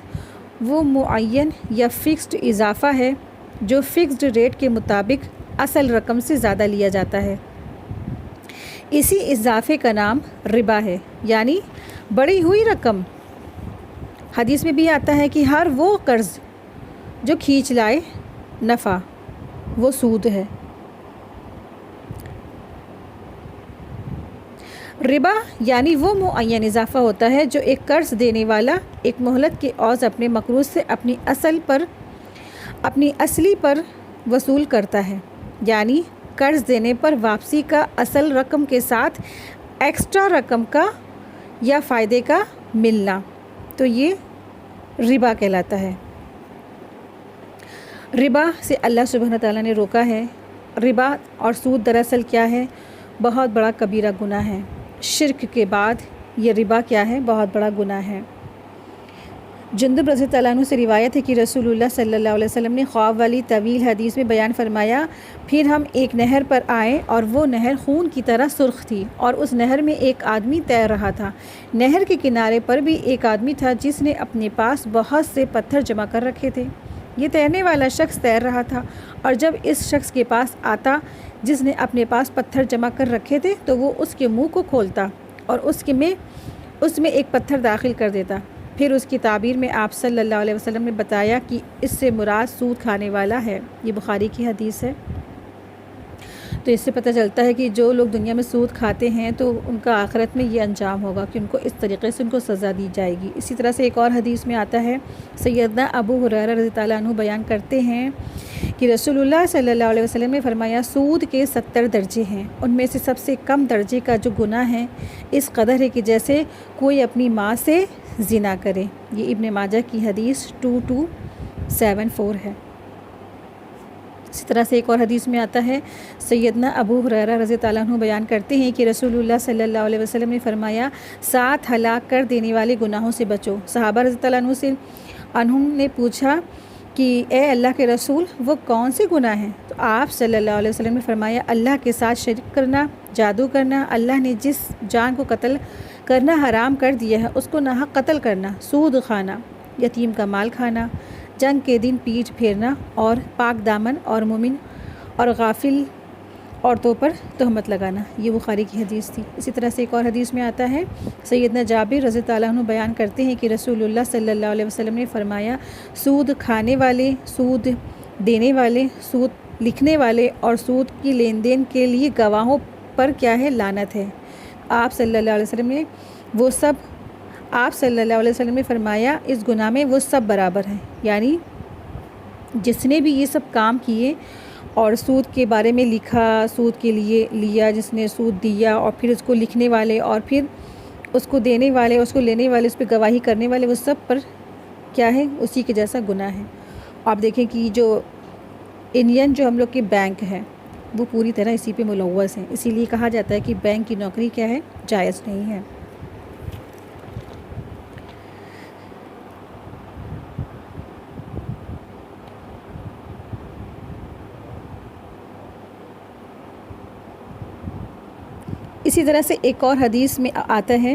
وہ معین یا فکسڈ اضافہ ہے جو فکسڈ ریٹ کے مطابق اصل رقم سے زیادہ لیا جاتا ہے۔ اسی اضافے کا نام ربا ہے، یعنی بڑھی ہوئی رقم۔ حدیث میں بھی آتا ہے کہ ہر وہ قرض جو کھینچ لائے نفع وہ سود ہے۔ ربا یعنی وہ معین اضافہ ہوتا ہے جو ایک قرض دینے والا ایک مہلت کے عوض اپنے مقروض سے اپنی اصلی پر وصول کرتا ہے، یعنی قرض دینے پر واپسی کا اصل رقم کے ساتھ ایکسٹرا رقم کا یا فائدے کا ملنا، تو یہ ربا کہلاتا ہے۔ ربا سے اللہ سبحانہ تعالیٰ نے روکا ہے۔ ربا اور سود دراصل کیا ہے؟ بہت بڑا کبیرہ گناہ ہے۔ شرک کے بعد یہ ربا کیا ہے؟ بہت بڑا گناہ ہے۔ جندب رضی اللہ عنہ سے روایت ہے کہ رسول اللہ صلی اللہ علیہ وسلم نے خواب والی طویل حدیث میں بیان فرمایا، پھر ہم ایک نہر پر آئے اور وہ نہر خون کی طرح سرخ تھی اور اس نہر میں ایک آدمی تیر رہا تھا۔ نہر کے کنارے پر بھی ایک آدمی تھا جس نے اپنے پاس بہت سے پتھر جمع کر رکھے تھے۔ یہ تیرنے والا شخص تیر رہا تھا اور جب اس شخص کے پاس آتا جس نے اپنے پاس پتھر جمع کر رکھے تھے تو وہ اس کے منہ کو کھولتا اور اس میں ایک پتھر داخل کر دیتا۔ پھر اس کی تعبیر میں آپ صلی اللہ علیہ وسلم نے بتایا کہ اس سے مراد سود کھانے والا ہے۔ یہ بخاری کی حدیث ہے۔ تو اس سے پتہ چلتا ہے کہ جو لوگ دنیا میں سود کھاتے ہیں تو ان کا آخرت میں یہ انجام ہوگا کہ ان کو اس طریقے سے ان کو سزا دی جائے گی۔ اسی طرح سے ایک اور حدیث میں آتا ہے، سیدنا ابو ہریرہ رضی اللہ عنہ بیان کرتے ہیں کہ رسول اللہ صلی اللہ علیہ وسلم نے فرمایا، سود کے 70 درجے ہیں، ان میں سے سب سے کم درجے کا جو گناہ ہے اس قدر ہے کہ جیسے کوئی اپنی ماں سے زنا کرے۔ یہ ابن ماجہ کی حدیث 2274 ہے۔ اسی طرح سے ایک اور حدیث میں آتا ہے، سیدنا ابو ہریرہ رضی اللہ عنہ بیان کرتے ہیں کہ رسول اللہ صلی اللہ علیہ وسلم نے فرمایا، 7 ہلاک کر دینے والے گناہوں سے بچو۔ صحابہ رضی اللہ عنہ نے پوچھا کہ اے اللہ کے رسول وہ کون سے گناہ ہیں؟ تو آپ صلی اللہ علیہ وسلم نے فرمایا، اللہ کے ساتھ شرک کرنا، جادو کرنا، اللہ نے جس جان کو قتل کرنا حرام کر دیا ہے اس کو ناحق قتل کرنا، سود کھانا، یتیم کا مال کھانا، جنگ کے دن پیٹھ پھیرنا اور پاک دامن اور مومن اور غافل عورتوں پر تہمت لگانا۔ یہ بخاری کی حدیث تھی۔ اسی طرح سے ایک اور حدیث میں آتا ہے، سیدنا جابر رضی اللہ عنہ بیان کرتے ہیں کہ رسول اللہ صلی اللہ علیہ وسلم نے فرمایا، سود کھانے والے، سود دینے والے، سود لکھنے والے اور سود کی لین دین کے لیے گواہوں پر کیا ہے؟ لعنت ہے۔ آپ صلی اللہ علیہ وسلم نے فرمایا، اس گناہ میں وہ سب برابر ہیں، یعنی جس نے بھی یہ سب کام کیے اور سود کے بارے میں لکھا، سود کے لیے لیا، جس نے سود دیا اور پھر اس کو لکھنے والے اور پھر اس کو دینے والے، اس کو لینے والے، اس پہ گواہی کرنے والے، وہ سب پر کیا ہے؟ اسی کے جیسا گناہ ہے۔ آپ دیکھیں کہ جو انڈین جو ہم لوگ کے بینک ہے وہ پوری طرح اسی پہ ملوث ہیں، اسی لیے کہا جاتا ہے کہ بینک کی نوکری کیا ہے؟ جائز نہیں ہے۔ اسی طرح سے ایک اور حدیث میں آتا ہے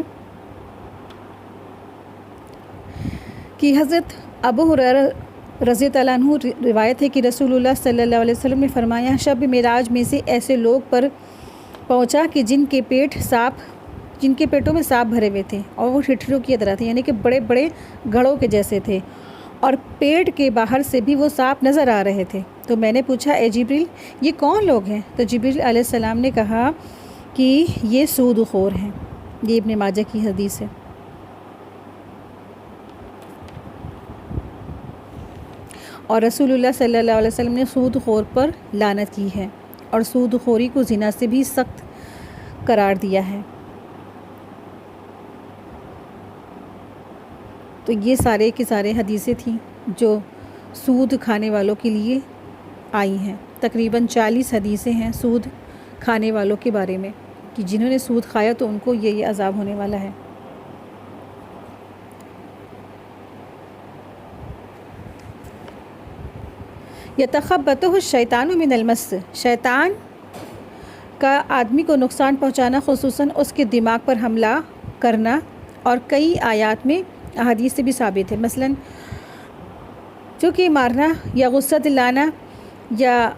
کہ حضرت ابو ہریرہ رضی اللہ عنہ روایت ہے کہ رسول اللہ صلی اللہ علیہ وسلم نے فرمایا، شب معراج میں سے ایسے لوگ پر پہنچا کہ جن کے پیٹوں میں سانپ بھرے ہوئے تھے اور وہ ٹھٹھیوں کی طرح تھے، یعنی کہ بڑے بڑے گھڑوں کے جیسے تھے، اور پیٹ کے باہر سے بھی وہ سانپ نظر آ رہے تھے۔ تو میں نے پوچھا، اے جبریل یہ کون لوگ ہیں؟ تو جبریل علیہ السلام نے کہا کہ یہ سود خور ہیں۔ یہ ابن ماجہ کی حدیث ہے۔ اور رسول اللہ صلی اللہ علیہ وسلم نے سود خور پر لعنت کی ہے اور سود خوری کو زنا سے بھی سخت قرار دیا ہے۔ تو یہ سارے کے سارے حدیثیں تھیں جو سود کھانے والوں کے لیے آئی ہیں۔ تقریباً 40 حدیثیں ہیں سود کھانے والوں کے بارے میں کہ جنہوں نے سود کھایا تو ان کو یہ عذاب ہونے والا ہے۔ یتخبطہ الشیطان من المس، شیطان کا آدمی کو نقصان پہنچانا، خصوصاً اس کے دماغ پر حملہ کرنا، اور کئی آیات میں احادیث سے بھی ثابت ہے، مثلاً چونکہ مارنا یا غصہ دلانا یا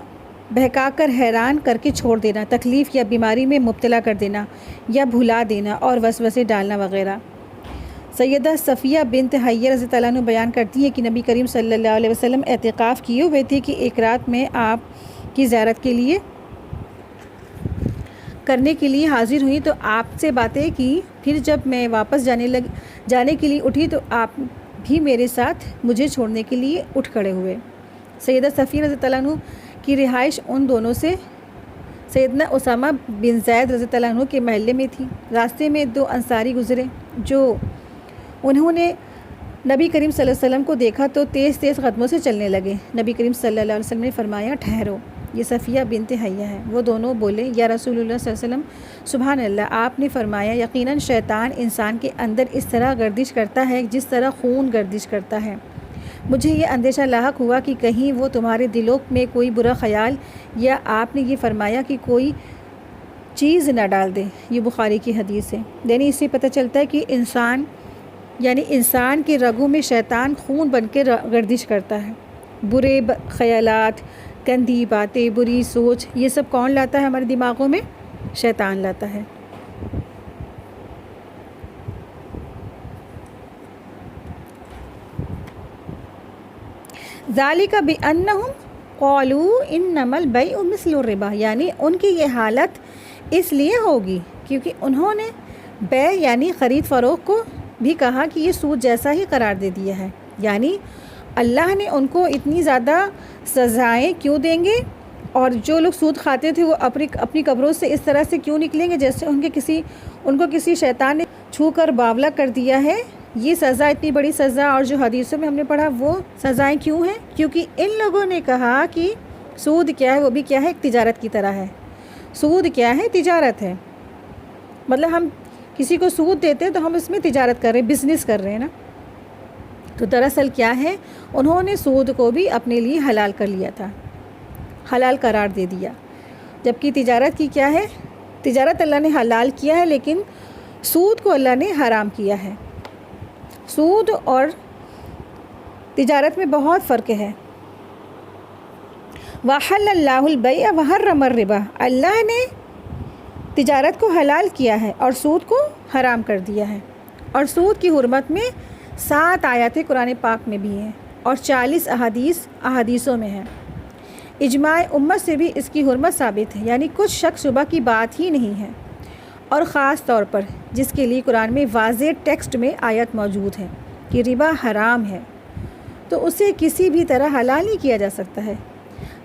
بہکا کر حیران کر کے چھوڑ دینا، تکلیف یا بیماری میں مبتلا کر دینا یا بھلا دینا اور وسوسے ڈالنا وغیرہ۔ سیدہ صفیہ بنت حیہ رضی اللہ عنہ بیان کرتی ہیں کہ نبی کریم صلی اللہ علیہ وسلم اعتکاف کیے ہوئے تھے کہ ایک رات میں آپ کی زیارت کے لیے کرنے کے لیے حاضر ہوئی تو آپ سے باتیں کی، پھر جب میں واپس جانے کے لیے اٹھی تو آپ بھی میرے ساتھ مجھے چھوڑنے کے لیے اٹھ کھڑے ہوئے۔ سیدہ صفیہ رضی اللہ عنہ کی رہائش ان دونوں سے سیدنا اسامہ بن زید رضی اللہ عنہ کے محلے میں تھی۔ راستے میں 2 انصاری گزرے جو انہوں نے نبی کریم صلی اللہ علیہ وسلم کو دیکھا تو تیز تیز قدموں سے چلنے لگے۔ نبی کریم صلی اللہ علیہ وسلم نے فرمایا، ٹھہرو، یہ صفیہ بنت حیہ ہے۔ وہ دونوں بولے، یا رسول اللہ صلی اللہ علیہ وسلم، سبحان اللہ۔ آپ نے فرمایا، یقیناً شیطان انسان کے اندر اس طرح گردش کرتا ہے جس طرح خون گردش کرتا ہے۔ مجھے یہ اندیشہ لاحق ہوا کہ کہیں وہ تمہارے دلوں میں کوئی برا خیال یا آپ نے یہ فرمایا کہ کوئی چیز نہ ڈال دے۔ یہ بخاری کی حدیث ہے۔ یعنی اس سے پتہ چلتا ہے کہ انسان کے رگوں میں شیطان خون بن کے گردش کرتا ہے۔ برے خیالات، گندی باتیں، بری سوچ، یہ سب کون لاتا ہے ہمارے دماغوں میں؟ شیطان لاتا ہے۔ ذالک بأنہم قالوا انما البیع مثل الربا، یعنی ان کی یہ حالت اس لیے ہوگی کیونکہ انہوں نے بیع یعنی خرید فروخت کو بھی کہا کہ یہ سود جیسا ہی قرار دے دیا ہے۔ یعنی اللہ نے ان کو اتنی زیادہ سزائیں کیوں دیں گے، اور جو لوگ سود کھاتے تھے وہ اپنی قبروں سے اس طرح سے کیوں نکلیں گے جیسے ان کو کسی شیطان نے چھو کر باولا کر دیا ہے۔ یہ سزا، اتنی بڑی سزا، اور جو حدیثوں میں ہم نے پڑھا وہ سزائیں کیوں ہیں؟ کیونکہ ان لوگوں نے کہا کہ سود کیا ہے، وہ بھی کیا ہے، ایک تجارت کی طرح ہے۔ سود کیا ہے؟ تجارت ہے۔ مطلب ہم کسی کو سود دیتے ہیں تو ہم اس میں تجارت کر رہے ہیں، بزنس کر رہے ہیں نا۔ تو دراصل کیا ہے، انہوں نے سود کو بھی اپنے لیے حلال کر لیا تھا، حلال قرار دے دیا، جبکہ تجارت کی کیا ہے، تجارت اللہ نے حلال کیا ہے لیکن سود کو اللہ نے حرام کیا ہے۔ سود اور تجارت میں بہت فرق ہے۔ وَأَحَلَّ اللَّهُ الْبَيْعَ وَحَرَّمَ الرِّبَا، اللہ نے تجارت کو حلال کیا ہے اور سود کو حرام کر دیا ہے۔ اور سود کی حرمت میں 7 آیاتیں قرآن پاک میں بھی ہیں اور 40 احادیثوں میں ہیں۔ اجماع امت سے بھی اس کی حرمت ثابت ہے، یعنی کچھ شک شبہ کی بات ہی نہیں ہے۔ اور خاص طور پر جس کے لیے قرآن میں واضح ٹیکسٹ میں آیت موجود ہے کہ ربا حرام ہے، تو اسے کسی بھی طرح حلال نہیں کیا جا سکتا ہے۔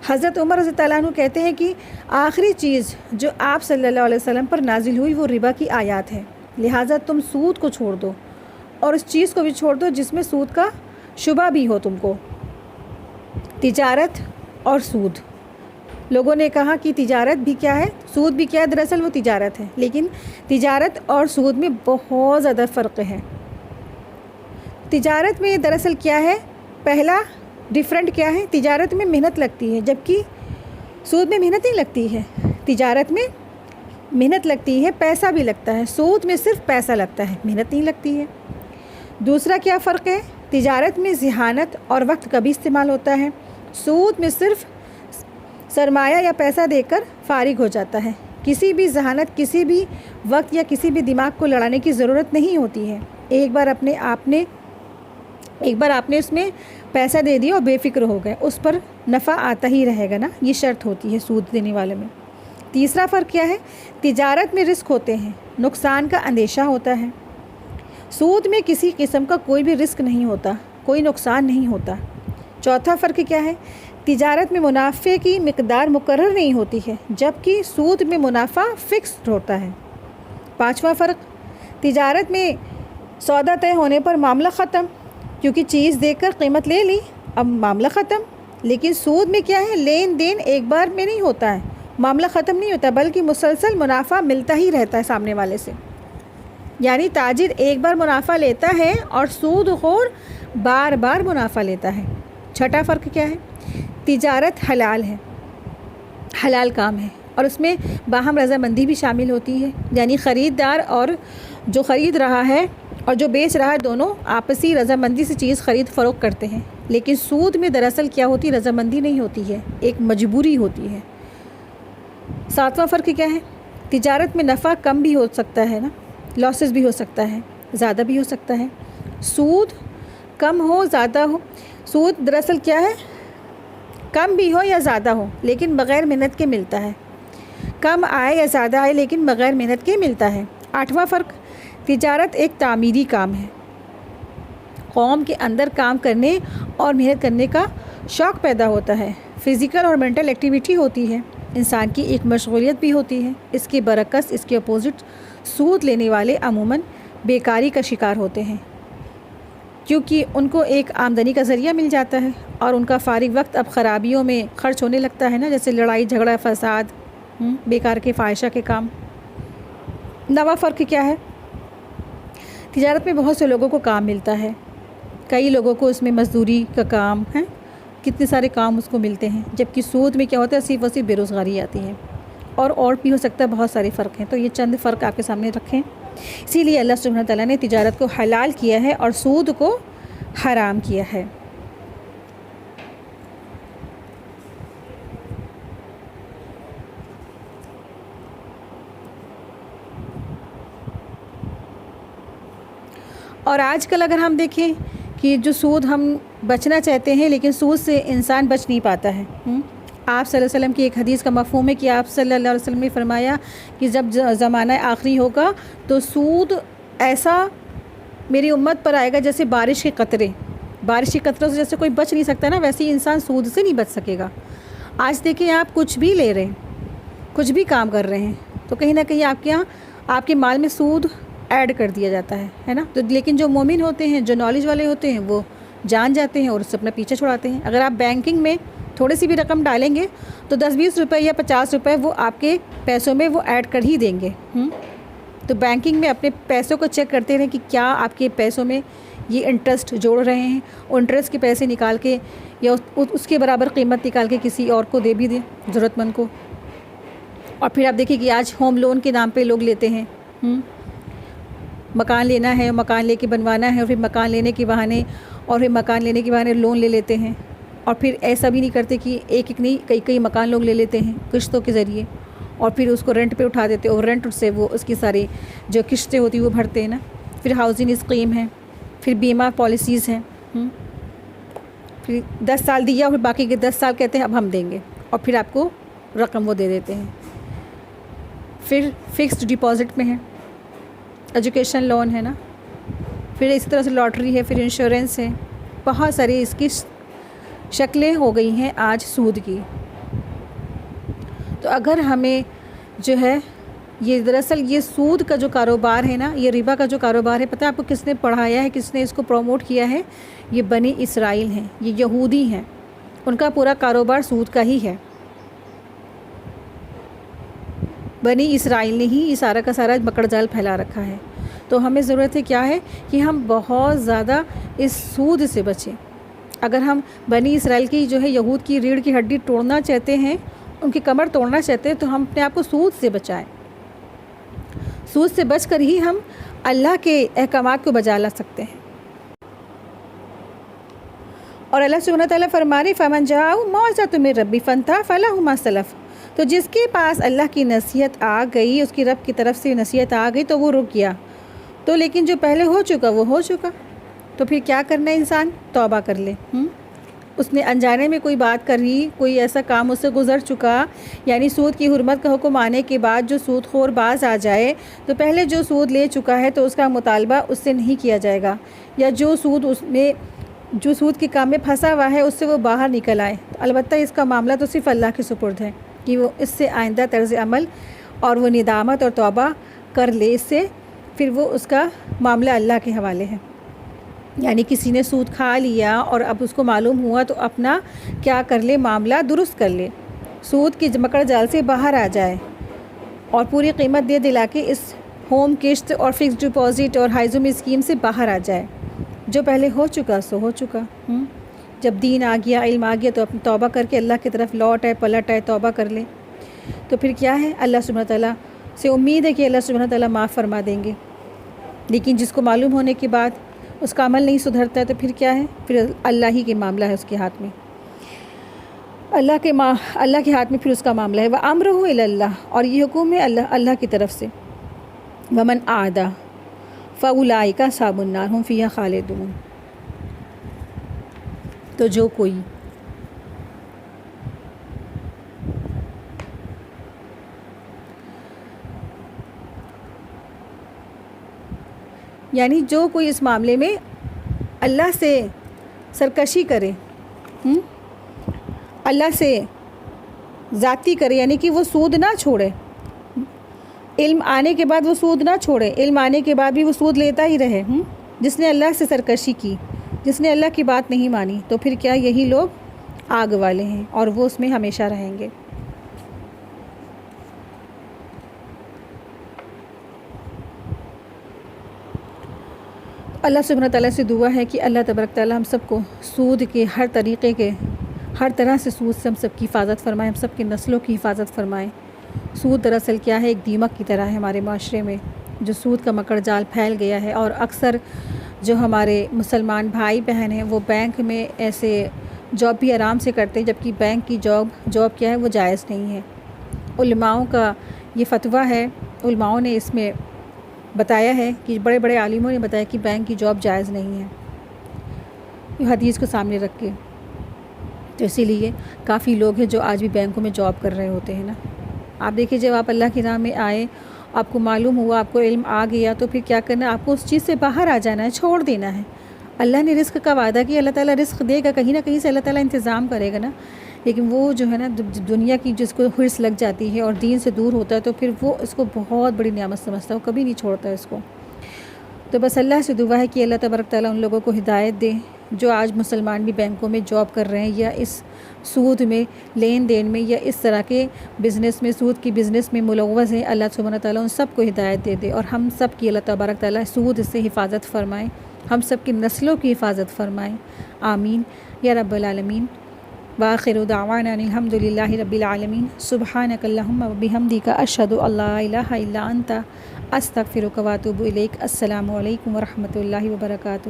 حضرت عمر رضی اللہ عنہ کہتے ہیں کہ آخری چیز جو آپ صلی اللہ علیہ وسلم پر نازل ہوئی وہ ربا کی آیات ہے، لہٰذا تم سود کو چھوڑ دو اور اس چیز کو بھی چھوڑ دو جس میں سود کا شبہ بھی ہو تم کو۔ تجارت اور سود، لوگوں نے کہا کہ تجارت بھی کیا ہے، سود بھی کیا ہے، دراصل وہ تجارت ہے، لیکن تجارت اور سود میں بہت زیادہ فرق ہے۔ تجارت میں دراصل کیا ہے، پہلا ڈیفرنٹ کیا ہے، تجارت میں محنت لگتی ہے جبکہ سود میں محنت نہیں لگتی ہے۔ تجارت میں محنت لگتی ہے، پیسہ بھی لگتا ہے، سود میں صرف پیسہ لگتا ہے، محنت نہیں لگتی ہے۔ دوسرا کیا فرق ہے، تجارت میں ذہانت اور وقت کا بھی استعمال ہوتا ہے، سود میں صرف سرمایہ یا پیسہ دے کر فارغ ہو جاتا ہے، کسی بھی ذہانت، کسی بھی وقت یا کسی بھی دماغ کو لڑانے کی ضرورت نہیں ہوتی ہے۔ ایک بار آپ نے اس میں پیسہ دے دیا اور بے فکر ہو گئے، اس پر نفع آتا ہی رہے گا نا، یہ شرط ہوتی ہے سود دینے والے میں۔ تیسرا فرق کیا ہے، تجارت میں رسک ہوتے ہیں، نقصان کا اندیشہ ہوتا ہے، سود میں کسی قسم کا کوئی بھی رسک نہیں ہوتا، کوئی نقصان نہیں ہوتا۔ چوتھا فرق کیا ہے، تجارت میں منافع کی مقدار مقرر نہیں ہوتی ہے جبکہ سود میں منافع فکسڈ ہوتا ہے۔ پانچواں فرق، تجارت میں سودا طے ہونے پر معاملہ ختم، کیونکہ چیز دے کر قیمت لے لی، اب معاملہ ختم۔ لیکن سود میں کیا ہے، لین دین ایک بار میں نہیں ہوتا ہے، معاملہ ختم نہیں ہوتا بلکہ مسلسل منافع ملتا ہی رہتا ہے سامنے والے سے، یعنی تاجر ایک بار منافع لیتا ہے اور سود خور بار بار منافع لیتا ہے۔ چھٹا فرق کیا ہے، تجارت حلال ہے، حلال کام ہے اور اس میں باہم رضامندی بھی شامل ہوتی ہے، یعنی خریدار اور جو خرید رہا ہے اور جو بیچ رہا ہے دونوں آپسی رضامندی سے چیز خرید فروخت کرتے ہیں۔ لیکن سود میں دراصل کیا ہوتی، رضامندی نہیں ہوتی ہے، ایک مجبوری ہوتی ہے۔ ساتواں فرق کیا ہے، تجارت میں نفع کم بھی ہو سکتا ہے نا، لاسز بھی ہو سکتا ہے، زیادہ بھی ہو سکتا ہے۔ سود کم ہو زیادہ ہو، سود دراصل کیا ہے، کم بھی ہو یا زیادہ ہو لیکن بغیر محنت کے ملتا ہے۔ کم آئے یا زیادہ آئے لیکن بغیر محنت کے ملتا ہے۔ 8واں فرق، تجارت ایک تعمیری کام ہے۔ قوم کے اندر کام کرنے اور محنت کرنے کا شوق پیدا ہوتا ہے، فزیکل اور مینٹل ایکٹیویٹی ہوتی ہے، انسان کی ایک مشغولیت بھی ہوتی ہے۔ اس کے برعکس اس کے اپوزٹ سود لینے والے عموماً بیکاری کا شکار ہوتے ہیں، کیونکہ ان کو ایک آمدنی کا ذریعہ مل جاتا ہے اور ان کا فارغ وقت اب خرابیوں میں خرچ ہونے لگتا ہے نا، جیسے لڑائی جھگڑا، فساد، بیکار کے فاحشہ کے کام۔ 9واں فرق کیا ہے؟ تجارت میں بہت سے لوگوں کو کام ملتا ہے، کئی لوگوں کو اس میں مزدوری کا کام ہے، کتنے سارے کام اس کو ملتے ہیں، جبکہ سود میں کیا ہوتا ہے، صرف اور صرف بے روزگاری آتی ہے، اور بھی ہو سکتا ہے، بہت سارے فرق ہیں۔ تو یہ چند فرق آپ کے سامنے رکھیں۔ اسی لیے اللہ سبحانہ تعالیٰ نے تجارت کو حلال کیا ہے اور سود کو حرام کیا ہے۔ اور آج کل اگر ہم دیکھیں کہ جو سود ہم بچنا چاہتے ہیں لیکن سود سے انسان بچ نہیں پاتا ہے۔ آپ صلی اللہ علیہ وسلم کی ایک حدیث کا مفہوم ہے کہ آپ صلی اللہ علیہ وسلم نے فرمایا کہ جب زمانہ آخری ہوگا تو سود ایسا میری امت پر آئے گا جیسے بارش کے قطرے، بارش کے قطروں سے جیسے کوئی بچ نہیں سکتا نا، ویسے ہی انسان سود سے نہیں بچ سکے گا۔ آج دیکھیں آپ کچھ بھی لے رہے ہیں، کچھ بھی کام کر رہے ہیں تو کہیں نہ کہیں آپ کے یہاں آپ کے مال میں سود ایڈ کر دیا جاتا ہے نا۔ تو لیکن جو مومن ہوتے ہیں، جو نالج والے ہوتے ہیں، وہ جان جاتے ہیں اور اس سے اپنا پیچھے چھڑاتے ہیں۔ اگر آپ بینکنگ میں تھوڑی سی بھی رقم ڈالیں گے تو 10-20 روپے یا 50 روپے وہ آپ کے پیسوں میں وہ ایڈ کر ہی دیں گے۔ تو بینکنگ میں اپنے پیسوں کو چیک کرتے رہیں کہ کیا آپ کے پیسوں میں یہ انٹرسٹ جوڑ رہے ہیں، اور انٹرسٹ کے پیسے نکال کے یا اس کے برابر قیمت نکال کے کسی اور کو دے بھی دیں، ضرورت مند کو۔ اور پھر آپ دیکھیں کہ آج ہوم لون کے نام پہ لوگ لیتے ہیں، مکان لینا ہے، مکان لے کے بنوانا ہے، اور پھر مکان لینے کے بہانے لون لے لیتے ہیں، اور پھر ایسا بھی نہیں کرتے کہ ایک نہیں کئی مکان لوگ لے لیتے ہیں قسطوں کے ذریعے، اور پھر اس کو رینٹ پہ اٹھا دیتے، اور رینٹ سے وہ اس کی ساری جو قسطیں ہوتی ہیں وہ بھرتے ہیں نا۔ پھر ہاؤسنگ اسکیم ہے، پھر بیمہ پالیسیز ہیں، پھر 10 سال دیا اور پھر باقی کے 10 سال کہتے ہیں اب ہم دیں گے، اور پھر آپ کو رقم وہ دے دیتے ہیں۔ پھر فکسڈ ڈپازٹ میں ہے، ایجوکیشن لون ہے نا، پھر اسی طرح سے لاٹری ہے، پھر انشورنس ہے، بہت ساری اس کی شکلیں ہو گئی ہیں آج سود کی۔ تو اگر ہمیں جو ہے یہ دراصل یہ سود کا جو کاروبار ہے نا، یہ ربا کا جو کاروبار ہے، پتہ ہے آپ کو کس نے پڑھایا ہے، کس نے اس کو پروموٹ کیا ہے؟ یہ بنی اسرائیل ہیں، یہ یہودی ہیں، ان کا پورا کاروبار سود کا ہی ہے۔ بنی اسرائیل نے ہی یہ سارا کا سارا مکڑ جال پھیلا رکھا ہے۔ تو ہمیں ضرورت ہے کیا ہے کہ ہم بہت زیادہ اس سود سے بچیں۔ اگر ہم بنی اسرائیل کی جو ہے یہود کی ریڑھ کی ہڈی توڑنا چاہتے ہیں، ان کی کمر توڑنا چاہتے ہیں، تو ہم اپنے آپ کو سود سے بچائیں۔ سود سے بچ کر ہی ہم اللہ کے احکامات کو بجا لا سکتے ہیں۔ اور اللہ سبحانہ تعالیٰ فرما رہے فمن جاءہ موعظۃ من ربہ فانتہی فلہ ما سلف، تو جس کے پاس اللہ کی نصیحت آ گئی، اس کی رب کی طرف سے نصیحت آ گئی تو وہ رک گیا، تو لیکن جو پہلے ہو چکا وہ ہو چکا، تو پھر کیا کرنا ہے انسان؟ توبہ کر لے۔ اس نے انجانے میں کوئی بات کری، کوئی ایسا کام اس سے گزر چکا، یعنی سود کی حرمت کا حکم آنے کے بعد جو سود خور باز آ جائے تو پہلے جو سود لے چکا ہے تو اس کا مطالبہ اس سے نہیں کیا جائے گا، یا جو سود کے کام میں پھنسا ہوا ہے اس سے وہ باہر نکل آئے۔ البتہ اس کا معاملہ تو صرف اللہ کے سپرد ہے کہ وہ اس سے آئندہ طرز عمل اور وہ ندامت اور توبہ کر لے، اس سے پھر وہ اس کا معاملہ اللہ کے حوالے ہے۔ یعنی کسی نے سود کھا لیا اور اب اس کو معلوم ہوا تو اپنا کیا کر لے، معاملہ درست کر لے، سود کی مکڑ جال سے باہر آ جائے اور پوری قیمت دے دلا کے اس ہوم قسط اور فکس ڈپازٹ اور ہائزم اسکیم سے باہر آ جائے۔ جو پہلے ہو چکا سو ہو چکا۔ جب دین آ گیا، علم آ گیا تو اپنی توبہ کر کے اللہ کی طرف لوٹ آئے، پلٹ آئے، توبہ کر لے، تو پھر کیا ہے، اللہ سبحانہ تعالیٰ سے امید ہے کہ اللہ سبحانہ تعالیٰ معاف فرما دیں گے۔ لیکن جس کو معلوم ہونے کے بعد اس کا عمل نہیں سدھرتا ہے تو پھر کیا ہے، پھر اللہ ہی کے معاملہ ہے، اس کے ہاتھ میں، اللہ کے ہاتھ میں پھر اس کا معاملہ ہے۔ وَأَمْرُهُ إِلَى اللَّهِ، اور یہ حکم ہے اللہ کی طرف سے۔ وَمَنْ أَعْدَى فَأُولَٰئِكَ أَصْحَابُ النَّارِ هُمْ فِيهَا خَالِدُونَ، تو جو کوئی یعنی جو کوئی اس معاملے میں اللہ سے سرکشی کرے، اللہ سے ذاتی کرے، یعنی کہ وہ سود نہ چھوڑے، علم آنے کے بعد وہ سود نہ چھوڑے، علم آنے کے بعد بھی وہ سود لیتا ہی رہے، جس نے اللہ سے سرکشی کی، جس نے اللہ کی بات نہیں مانی، تو پھر کیا یہی لوگ آگ والے ہیں اور وہ اس میں ہمیشہ رہیں گے۔ اللہ سبحانہ تعالیٰ سے دعا ہے کہ اللہ تبارک تعالیٰ ہم سب کو سود کے ہر طریقے کے، ہر طرح سے سود سے ہم سب کی حفاظت فرمائے، ہم سب کی نسلوں کی حفاظت فرمائے۔ سود دراصل کیا ہے؟ ایک دیمک کی طرح ہے ہمارے معاشرے میں، جو سود کا مکڑ جال پھیل گیا ہے، اور اکثر جو ہمارے مسلمان بھائی بہن ہیں وہ بینک میں ایسے جاب بھی آرام سے کرتے ہیں، جبکہ بینک کی جاب کیا ہے وہ جائز نہیں ہے۔ علماؤں کا یہ فتویٰ ہے، علماؤں نے اس میں بتایا ہے کہ بڑے بڑے عالموں نے بتایا کہ بینک کی جاب جائز نہیں ہے، یہ حدیث کو سامنے رکھ کے۔ تو اسی لیے کافی لوگ ہیں جو آج بھی بینکوں میں جاب کر رہے ہوتے ہیں نا۔ آپ دیکھیے جب آپ اللہ کی راہ میں آئے، آپ کو معلوم ہوا، آپ کو علم آ گیا، تو پھر کیا کرنا ہے؟ آپ کو اس چیز سے باہر آ جانا ہے، چھوڑ دینا ہے۔ اللہ نے رزق کا وعدہ کیا، اللہ تعالیٰ رزق دے گا، کہیں نہ کہیں سے اللہ تعالیٰ انتظام کرے گا نا۔ لیکن وہ جو ہے نا دنیا کی جس کو حرص لگ جاتی ہے اور دین سے دور ہوتا ہے، تو پھر وہ اس کو بہت بڑی نعمت سمجھتا ہے، وہ کبھی نہیں چھوڑتا اس کو۔ تو بس اللہ سے دعا ہے کہ اللہ تبارک تعالیٰ ان لوگوں کو ہدایت دے جو آج مسلمان بھی بینکوں میں جاب کر رہے ہیں، یا اس سود میں، لین دین میں، یا اس طرح کے بزنس میں، سود کی بزنس میں ملوث ہیں۔ اللہ سبحانہ تعالیٰ ان سب کو ہدایت دے دے، اور ہم سب کی اللہ تبارک تعالیٰ سود سے حفاظت فرمائے، ہم سب کی نسلوں کی حفاظت فرمائے، آمین یا رب العالمین۔ وآخر دعوانا الحمد للہ رب العالمین۔ سبحانک اللہم وبحمدک، اشہد ان لا الہ الا انت، استغفرک واتوب الیک۔ السلام علیکم ورحمۃ اللہ وبرکاتہ۔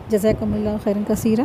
جزاکم اللہ خیرا کثیرا۔